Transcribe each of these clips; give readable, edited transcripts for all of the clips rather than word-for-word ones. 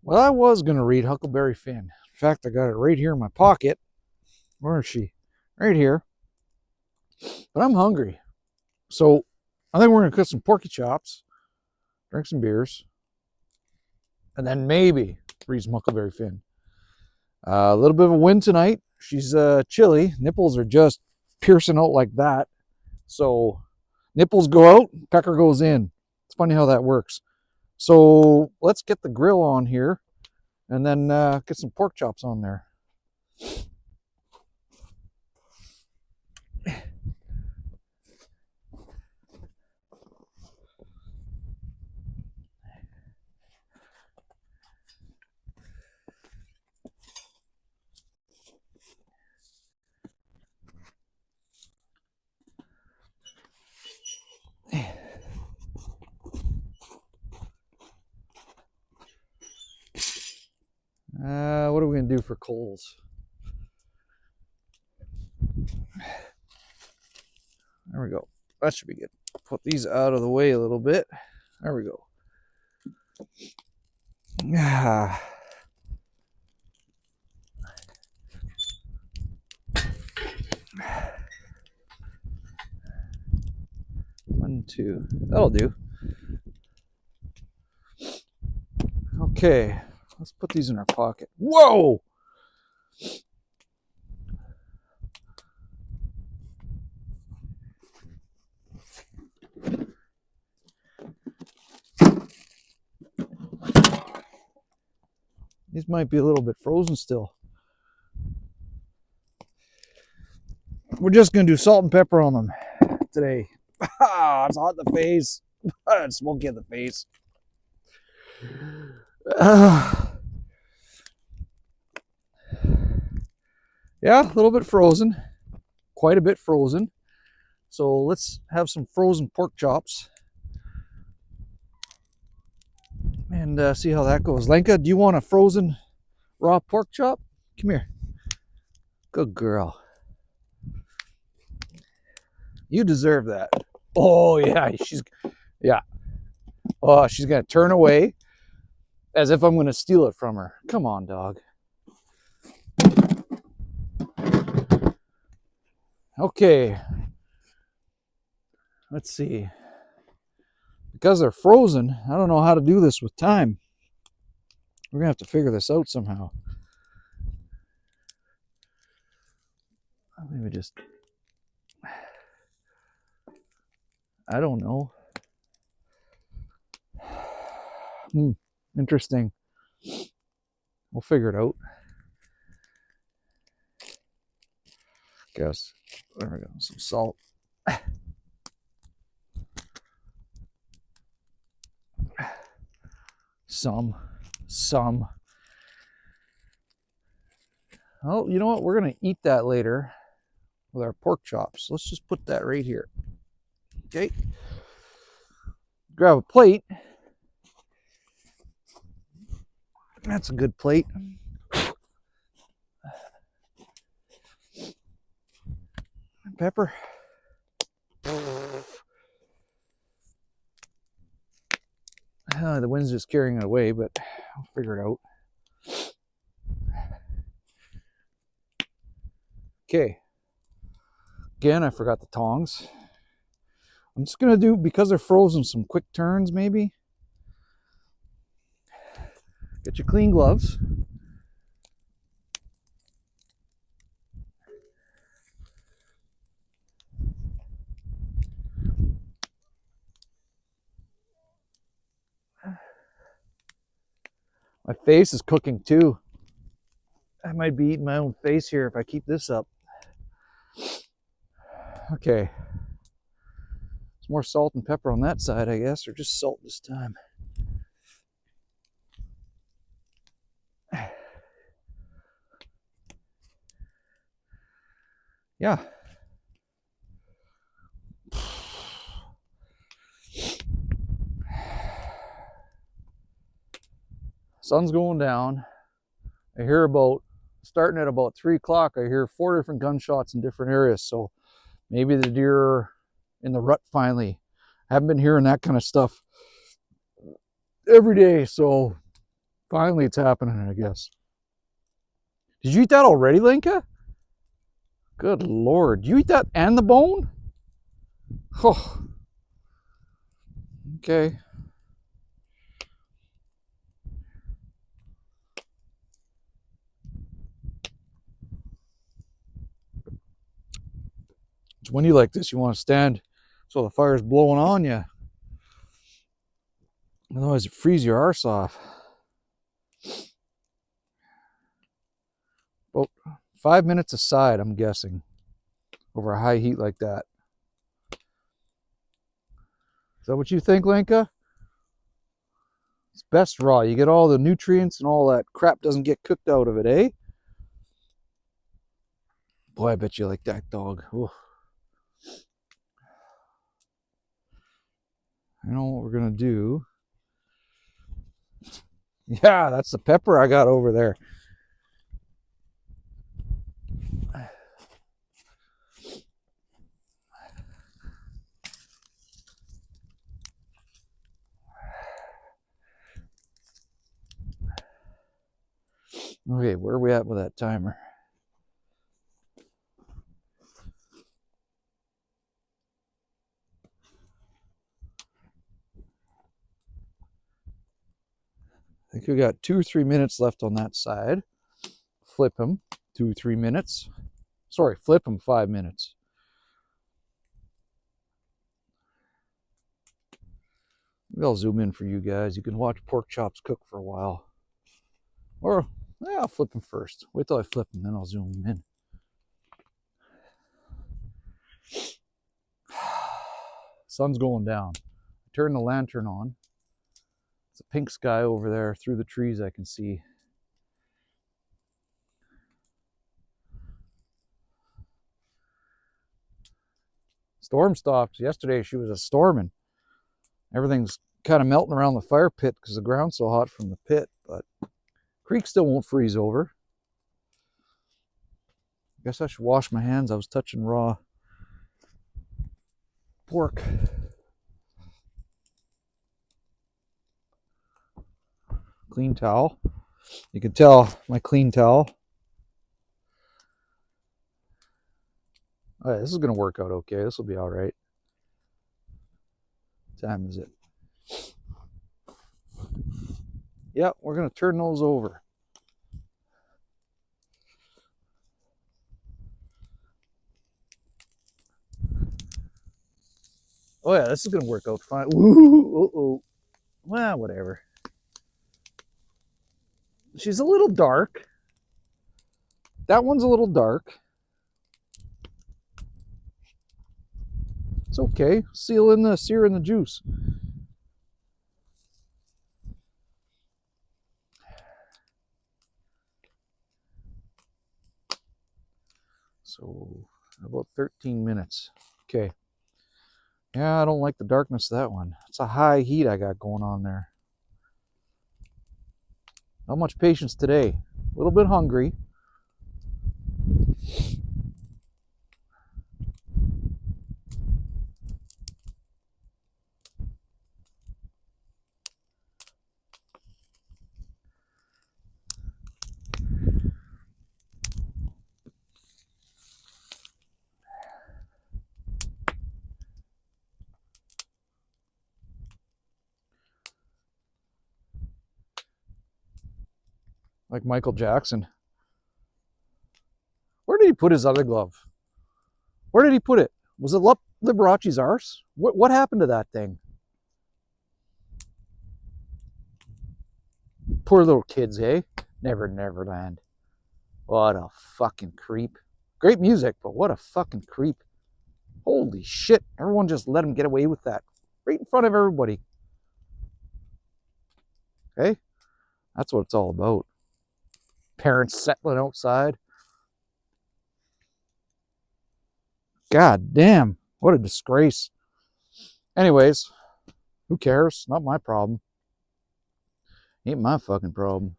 Well, I was going to read Huckleberry Finn. In fact, I got it right here in my pocket. Where is she? Right here. But I'm hungry. So I think we're going to cook some porky chops, drink some beers, and then maybe read some Huckleberry Finn. A little bit of a wind tonight. She's chilly. Nipples are just piercing out like that. So nipples go out, pecker goes in. It's funny how that works. So let's get the grill on here and then get some pork chops on there. What are we going to do for coals? There we go. That should be good. Put these out of the way a little bit. There we go. Ah. One, two. That'll do. Okay. Let's put these in our pocket. Whoa! These might be a little bit frozen still. We're just going to do salt and pepper on them today. It's hot in the face. It's smoky in the face. Yeah, a little bit frozen. Quite a bit frozen. So let's have some frozen pork chops. And see how that goes. Lenka, do you want a frozen raw pork chop? Come here. Good girl. You deserve that. Oh, yeah. Yeah. Oh, she's going to turn away as if I'm going to steal it from her. Come on, dog. Okay. Let's see. Because they're frozen, I don't know how to do this with time. We're going to have to figure this out somehow. Maybe just... I don't know. Interesting. We'll figure it out. Guess. There we go. Some salt. Some. Oh, you know what? We're going to eat that later with our pork chops. Let's just put that right here. Okay. Grab a plate. That's a good plate. Pepper. The wind's just carrying it away, but I'll figure it out. Okay. Again, I forgot the tongs. I'm just going to do, because they're frozen, some quick turns maybe. Get your clean gloves. My face is cooking too. I might be eating my own face here if I keep this up. Okay. Some more salt and pepper on that side, I guess, or just salt this time. Yeah. Sun's going down. I hear starting at about 3 o'clock, I hear 4 different gunshots in different areas. So maybe the deer are in the rut finally. I haven't been hearing that kind of stuff every day. So Finally, it's happening, I guess. Did you eat that already, Linka? Good Lord. You eat that and the bone? Oh, okay. It's when you like this, you want to stand so the fire's blowing on you. Otherwise, it frees your arse off. About 5 minutes aside, I'm guessing, over a high heat like that. Is that what you think, Lenka? It's best raw. You get all the nutrients and all that crap doesn't get cooked out of it, eh? Boy, I bet you like that dog. Ooh. You know what we're gonna do? Yeah, that's the pepper I got over there. Okay, where are we at with that timer? I think we got 2 or 3 minutes left on that side. Flip him 2 or 3 minutes. Sorry, flip him 5 minutes. Maybe I'll zoom in for you guys. You can watch pork chops cook for a while. Or, yeah, I'll flip him first. Wait till I flip him, then I'll zoom him in. Sun's going down. I turn the lantern on. It's a pink sky over there. Through the trees I can see. Storm stopped. Yesterday she was a storming. Everything's kind of melting around the fire pit because the ground's so hot from the pit, but creek still won't freeze over. Guess I should wash my hands. I was touching raw pork. Clean towel. You can tell my clean towel. All right, this is going to work out okay. This will be all right. What time is it? Yep, we're going to turn those over. Oh yeah, this is going to work out fine. Ooh, uh-oh. Well, whatever. She's a little dark. That one's a little dark. It's okay. Sear in the juice. So about 13 minutes. Okay. Yeah, I don't like the darkness of that one. It's a high heat I got going on there. Not much patience today. A little bit hungry. Like Michael Jackson. Where did he put his other glove? Where did he put it? Was it Liberace's arse? What happened to that thing? Poor little kids, eh? Neverland. What a fucking creep. Great music, but what a fucking creep. Holy shit. Everyone just let him get away with that. Right in front of everybody. Okay? That's what it's all about. Parents settling outside. God damn. What a disgrace. Anyways, who cares? Not my problem. Ain't my fucking problem.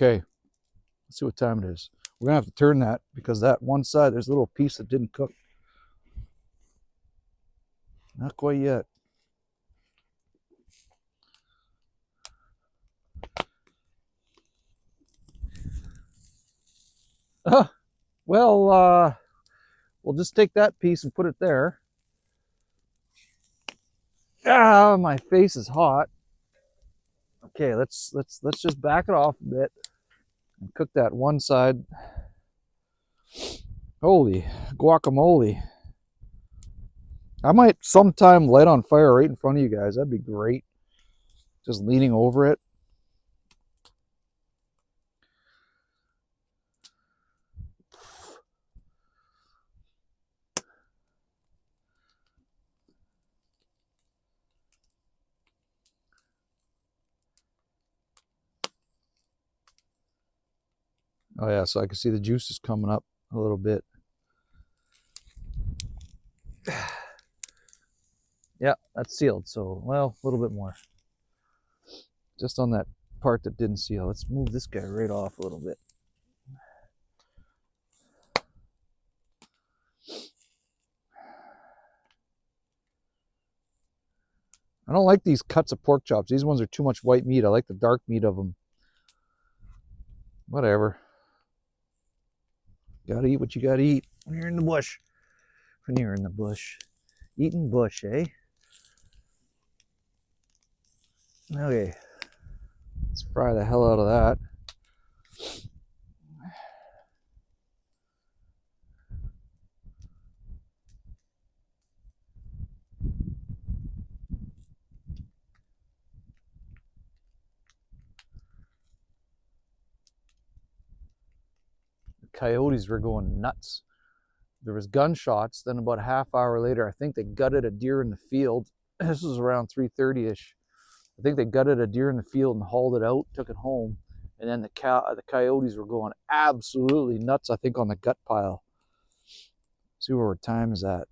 Okay, let's see what time it is. We're gonna have to turn that because that one side, there's a little piece that didn't cook. Not quite yet. Well, we'll just take that piece and put it there. Ah, my face is hot. Okay, let's just back it off a bit and cook that one side. Holy guacamole. I might sometime light on fire right in front of you guys. That'd be great. Just leaning over it. Oh yeah, so I can see the juices coming up a little bit. Yeah, that's sealed. So, well, a little bit more. Just on that part that didn't seal. Let's move this guy right off a little bit. I don't like these cuts of pork chops. These ones are too much white meat. I like the dark meat of them. Whatever. Gotta eat what you gotta eat when you're in the bush. When you're in the bush. Eating bush, eh? Okay. Let's fry the hell out of that. The coyotes were going nuts. There was gunshots. Then about a half hour later, I think they gutted a deer in the field. This was around 3:30ish. I think they gutted a deer in the field and hauled it out, took it home. And then the coyotes were going absolutely nuts, I think, on the gut pile. See what time is that?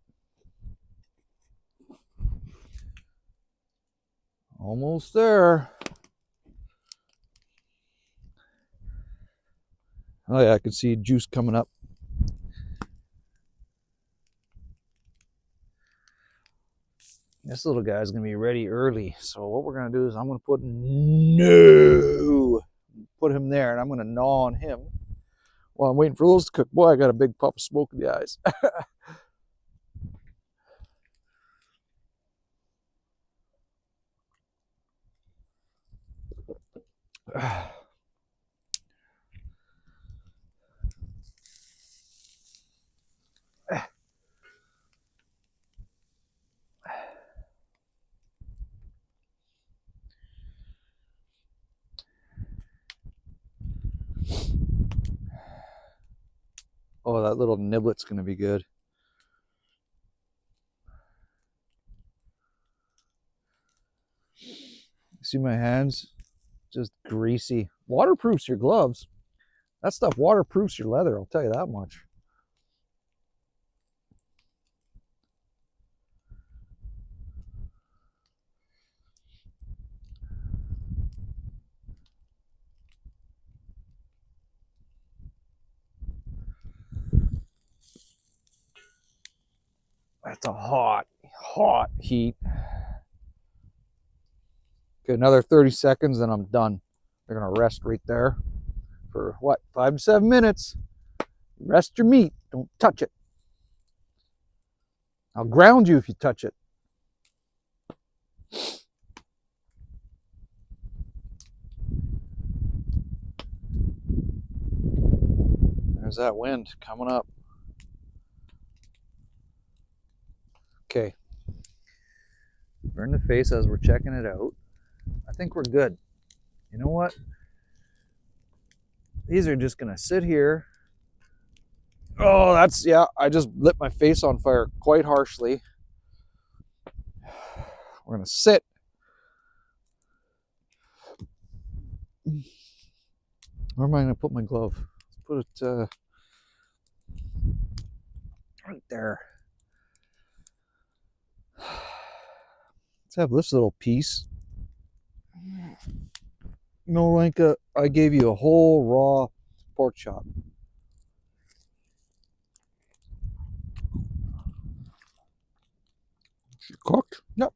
Almost there. Oh yeah, I can see juice coming up. This little guy's gonna be ready early. So what we're gonna do is I'm gonna put him there, and I'm gonna gnaw on him while I'm waiting for those to cook. Boy, I got a big puff of smoke in the eyes. Oh, that little niblet's gonna be good. See my hands? Just greasy. Waterproofs your gloves. That stuff waterproofs your leather, I'll tell you that much. That's a hot heat. Okay, another 30 seconds and I'm done. They're gonna rest right there for what, 5 to 7 minutes. Rest your meat, don't touch it. I'll ground you if you touch it. There's that wind coming up. Okay. Burn the face as we're checking it out. I think we're good. You know what? These are just gonna sit here. Oh, that's, yeah, I just lit my face on fire quite harshly. We're gonna sit. Where am I gonna put my glove? Let's put it right there. Let's have this little piece. No, like I gave you a whole raw pork chop. She cooked? Yep.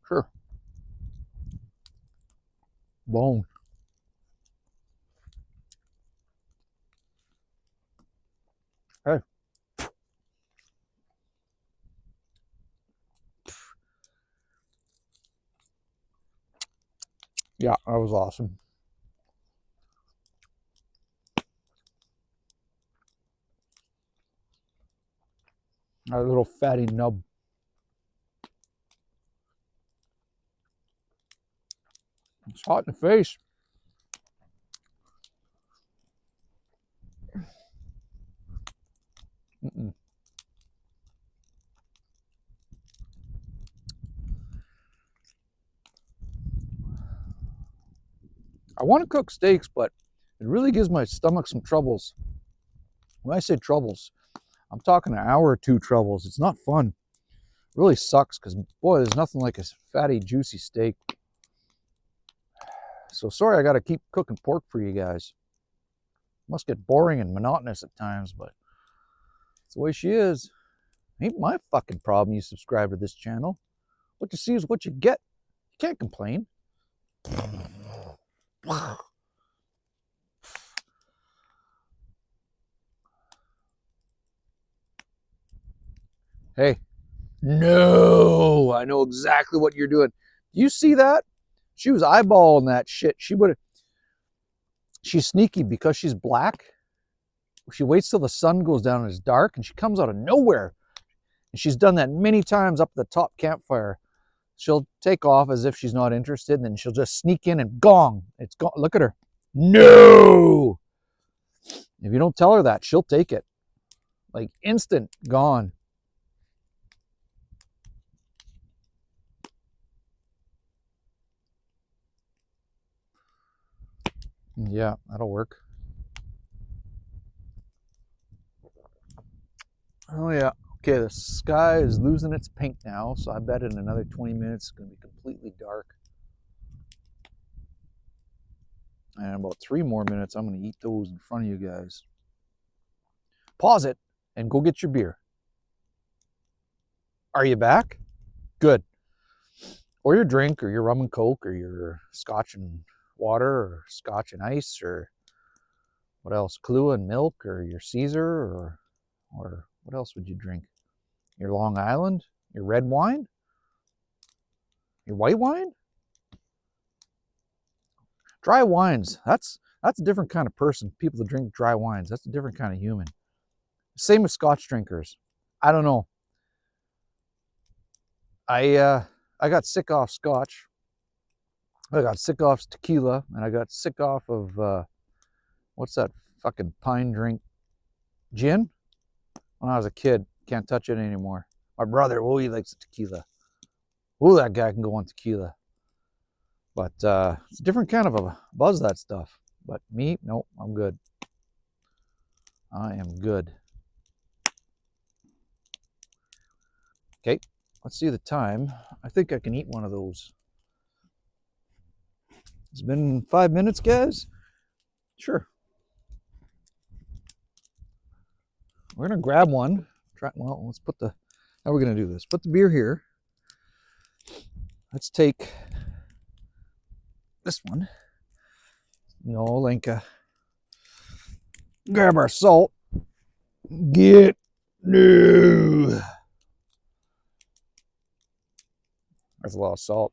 Sure. Bone. Hey. Yeah, that was awesome. That little fatty nub. It's hot in the face. Mm-mm. I want to cook steaks, but it really gives my stomach some troubles. When I say troubles, I'm talking an hour or two troubles. It's not fun. It really sucks because, boy, there's nothing like a fatty, juicy steak. So sorry I got to keep cooking pork for you guys. Must get boring and monotonous at times, but it's the way she is. Ain't my fucking problem you subscribe to this channel. What you see is what you get. You can't complain. Hey, no, I know exactly what you're doing. You see that? She was eyeballing that shit. She's sneaky because she's black. She waits till the sun goes down and it's dark, and she comes out of nowhere. And she's done that many times up at the top campfire. She'll take off as if she's not interested, and then she'll just sneak in and gong. It's gone. Look at her. No! If you don't tell her that, she'll take it. Like instant, gone. Yeah, that'll work. Oh yeah. Okay, the sky is losing its pink now, so I bet in another 20 minutes it's going to be completely dark. And in about 3 more minutes, I'm going to eat those in front of you guys. Pause it and go get your beer. Are you back? Good. Or your drink, or your rum and coke, or your scotch and water, or scotch and ice, or what else? Kahlua and milk, or your Caesar, or what else would you drink? Your Long Island? Your red wine? Your white wine? Dry wines. That's a different kind of person. People that drink dry wines. That's a different kind of human. Same with Scotch drinkers. I don't know. I got sick off Scotch. I got sick off tequila, and I got sick off of what's that fucking pine drink? Gin? When I was a kid. Can't touch it anymore. My brother, he likes tequila. That guy can go on tequila. But it's a different kind of a buzz, that stuff. But me, nope, I'm good. I am good. Okay, let's see the time. I think I can eat one of those. It's been 5 minutes, guys? Sure. We're going to grab one. Well, let's put the... How are we going to do this? Put the beer here. Let's take this one. No, Lenka. Grab our salt. Get new. That's a lot of salt.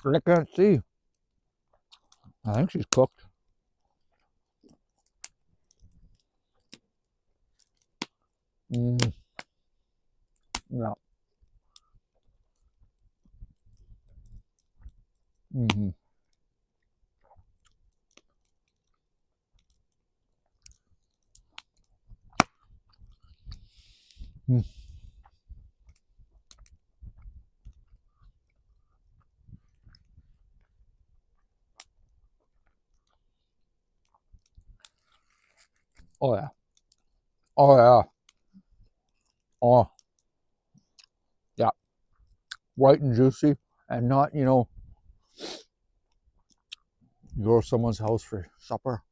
I can't see. I think she's cooked. Yeah. Mm-hmm. Mm. Oh yeah. Oh yeah. Oh yeah. White and juicy, and not, you know, you go to someone's house for supper.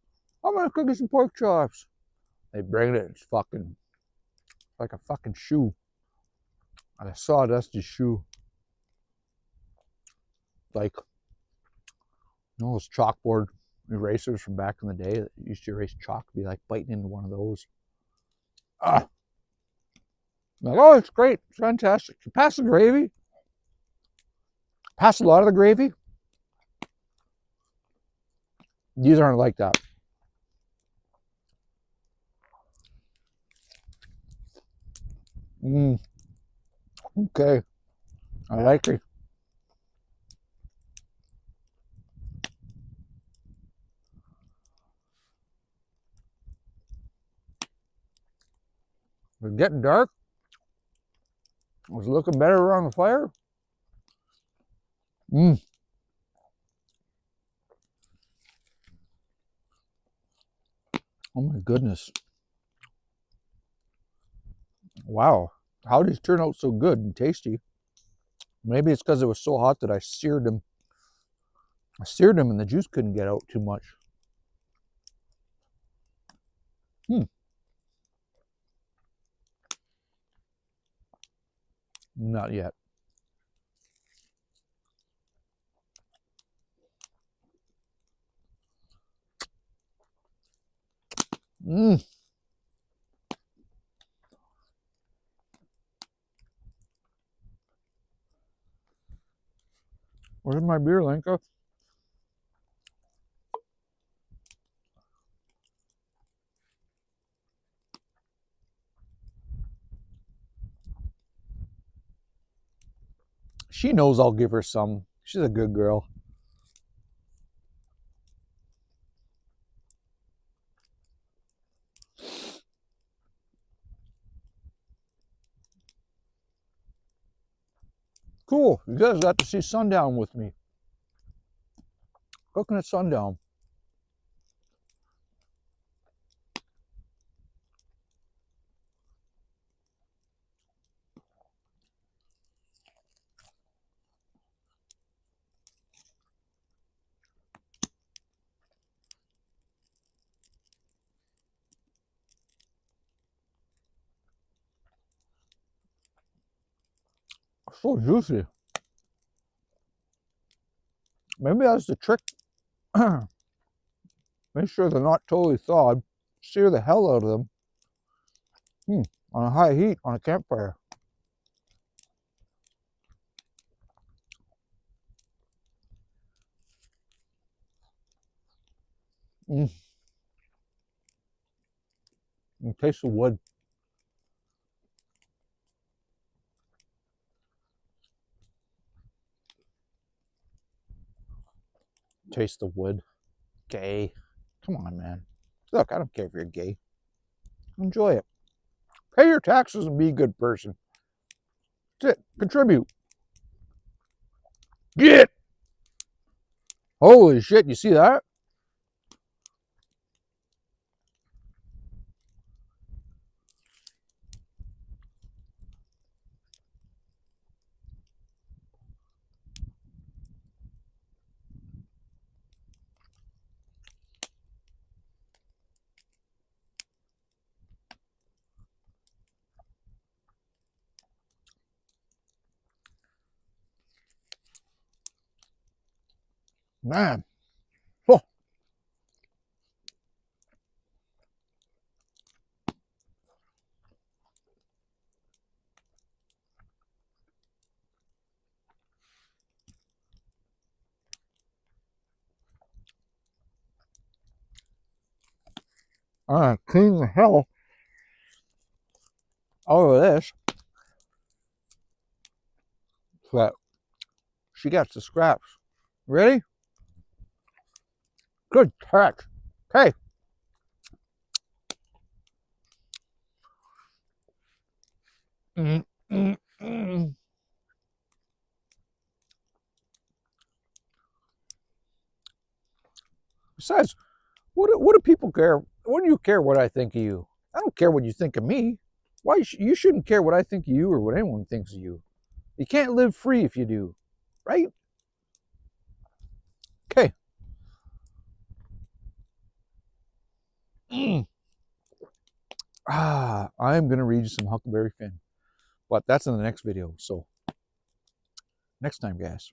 I'm gonna cook you some pork chops. They bring it. It's fucking like a fucking shoe, like a sawdusty shoe. Like, you know those chalkboard erasers from back in the day that used to erase chalk? Be like biting into one of those. Ah, like, oh, it's great, it's fantastic. You pass the gravy. Pass a lot of the gravy. These aren't like that. Okay, I like it. It's getting dark. It was looking better around the fire. Oh my goodness. Wow. How did these turn out so good and tasty? Maybe it's because it was so hot that I seared them. I seared them and the juice couldn't get out too much. Not yet. Where's my beer, Lenka? She knows I'll give her some. She's a good girl. Cool. You guys got to see sundown with me. Cooking at sundown. So juicy. Maybe that's the trick. Make sure they're not totally thawed. Sear the hell out of them. On a high heat on a campfire. And taste the wood. Taste the wood. Gay. Come on, man. Look, I don't care if you're gay. Enjoy it. Pay your taxes and be a good person. That's it. Contribute. Get. Holy shit, you see that? Man. Oh. Clean the hell out of this so that she gets the scraps. Ready? Good catch. Okay. Besides, what do people care What do you care what I think of you? I don't care what you think of me. Why you shouldn't care what I think of you or what anyone thinks of you. You can't live free if you do, right? Okay. I'm gonna read you some Huckleberry Finn, but that's in the next video. So next time, guys.